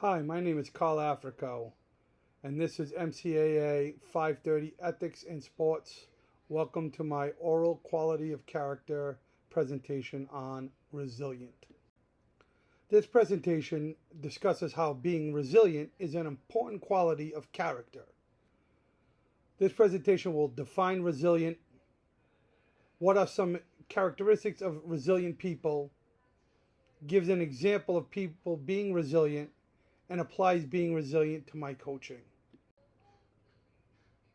Hi, my name is Africo, and this is MCAA 530 Ethics in Sports. Welcome to my oral quality of character presentation on resilient. This presentation discusses how being resilient is an important quality of character. This presentation will define resilient, what are some characteristics of resilient people, gives an example of people being resilient, and applies being resilient to my coaching.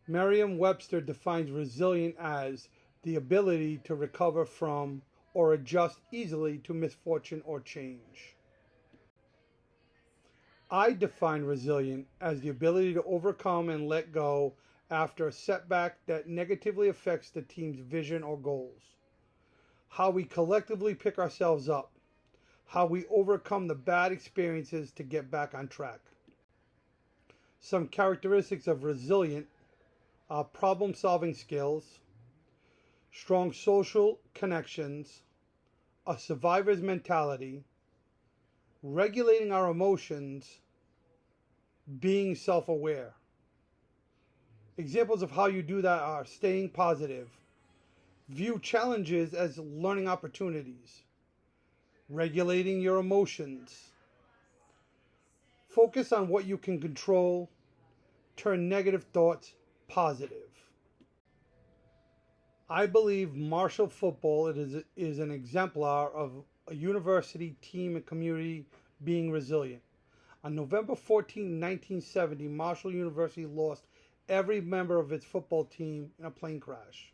Merriam-Webster defines resilient as the ability to recover from or adjust easily to misfortune or change. I define resilient as the ability to overcome and let go after a setback that negatively affects the team's vision or goals. How we collectively pick ourselves up. How we overcome the bad experiences to get back on track. Some characteristics of resilient are problem-solving skills, strong social connections, a survivor's mentality, regulating our emotions, being self-aware. Examples of how you do that are staying positive, view challenges as learning opportunities, regulating your emotions, focus on what you can control, turn negative thoughts positive. I believe Marshall football is an exemplar of a university team and community being resilient. On November 14, 1970, Marshall University lost every member of its football team in a plane crash.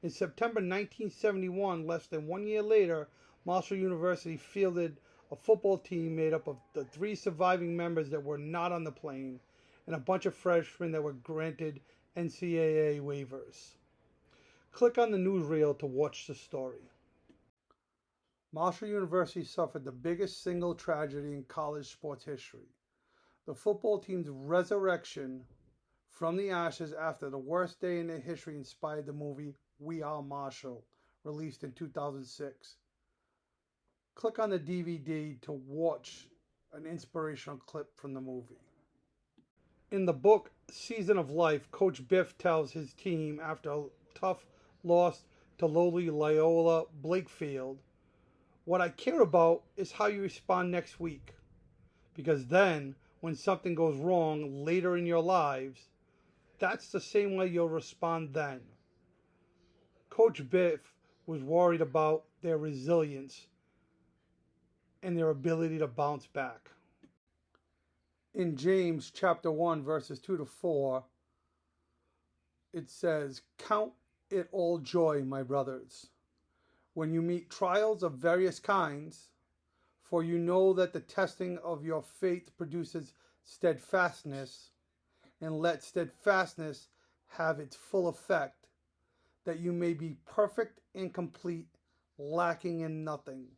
In September 1971, less than 1 year later, Marshall University fielded a football team made up of the 3 surviving members that were not on the plane and a bunch of freshmen that were granted MCAA waivers. Click on the newsreel to watch the story. Marshall University suffered the biggest single tragedy in college sports history. The football team's resurrection from the ashes after the worst day in their history inspired the movie We Are Marshall, released in 2006. Click on the DVD to watch an inspirational clip from the movie. In the book Season of Life, Coach Biff tells his team after a tough loss to lowly Loyola Blakefield, "What I care about is how you respond next week. Because then, when something goes wrong later in your lives, that's the same way you'll respond then." Coach Biff was worried about their resilience and their ability to bounce back. In James chapter 1, verses 2 to 4, it says, "Count it all joy, my brothers, when you meet trials of various kinds, for you know that the testing of your faith produces steadfastness, and let steadfastness have its full effect, that you may be perfect and complete, lacking in nothing."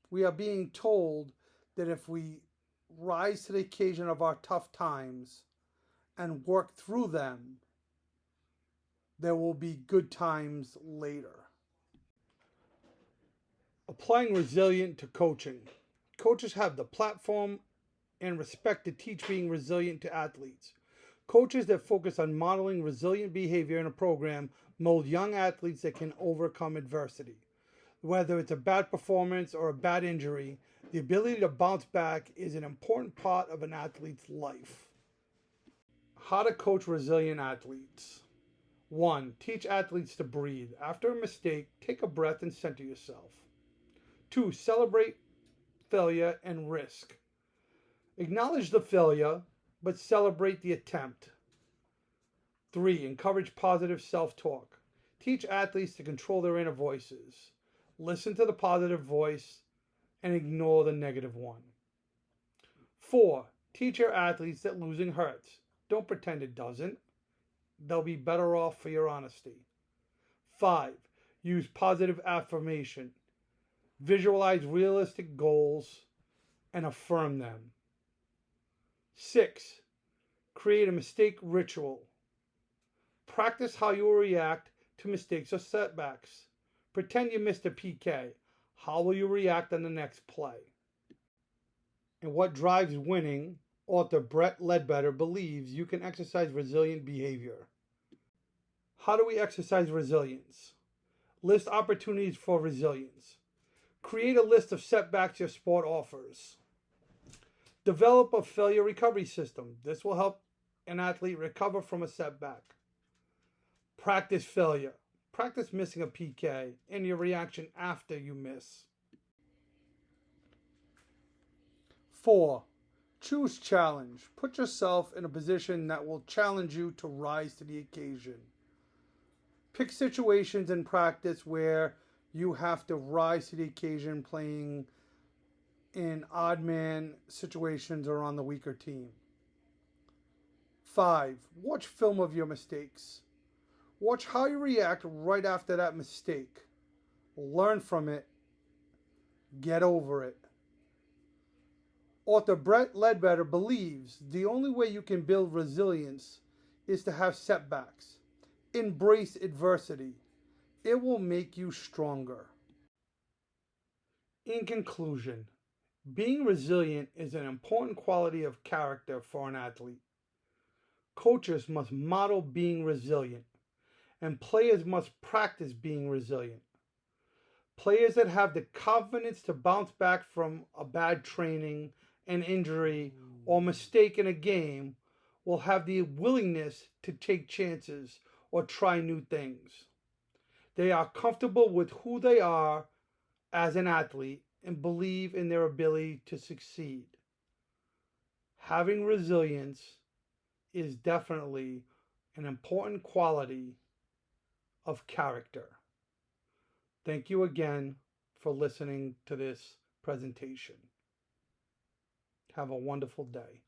We are being told that if we rise to the occasion of our tough times and work through them, there will be good times later. Applying resilient to coaching. Coaches have the platform and respect to teach being resilient to athletes. Coaches that focus on modeling resilient behavior in a program mold young athletes that can overcome adversity. Whether it's a bad performance or a bad injury, the ability to bounce back is an important part of an athlete's life. How to coach resilient athletes. 1. Teach athletes to breathe. After a mistake, take a breath and center yourself. 2. Celebrate failure and risk. Acknowledge the failure, but celebrate the attempt. 3. Encourage positive self-talk. Teach athletes to control their inner voices. Listen to the positive voice and ignore the negative one. 4. Teach your athletes that losing hurts. Don't pretend it doesn't. They'll be better off for your honesty. 5. Use positive affirmation. Visualize realistic goals and affirm them. 6. Create a mistake ritual. Practice how you will react to mistakes or setbacks. Pretend you missed a PK. How will you react on the next play? And what drives winning, author Brett Ledbetter believes you can exercise resilient behavior. How do we exercise resilience? List opportunities for resilience. Create a list of setbacks your sport offers. Develop a failure recovery system. This will help an athlete recover from a setback. Practice failure. Practice missing a PK and your reaction after you miss. 4. Choose challenge. Put yourself in a position that will challenge you to rise to the occasion. Pick situations in practice where you have to rise to the occasion playing in odd man situations or on the weaker team. 5. Watch film of your mistakes. Watch how you react right after that mistake. Learn from it. Get over it. Author Brett Ledbetter believes the only way you can build resilience is to have setbacks. Embrace adversity. It will make you stronger. In conclusion, being resilient is an important quality of character for an athlete. Coaches must model being resilient, and players must practice being resilient. Players that have the confidence to bounce back from a bad training, an injury, or mistake in a game will have the willingness to take chances or try new things. They are comfortable with who they are as an athlete and believe in their ability to succeed. Having resilience is definitely an important quality of character. Thank you again for listening to this presentation. Have a wonderful day.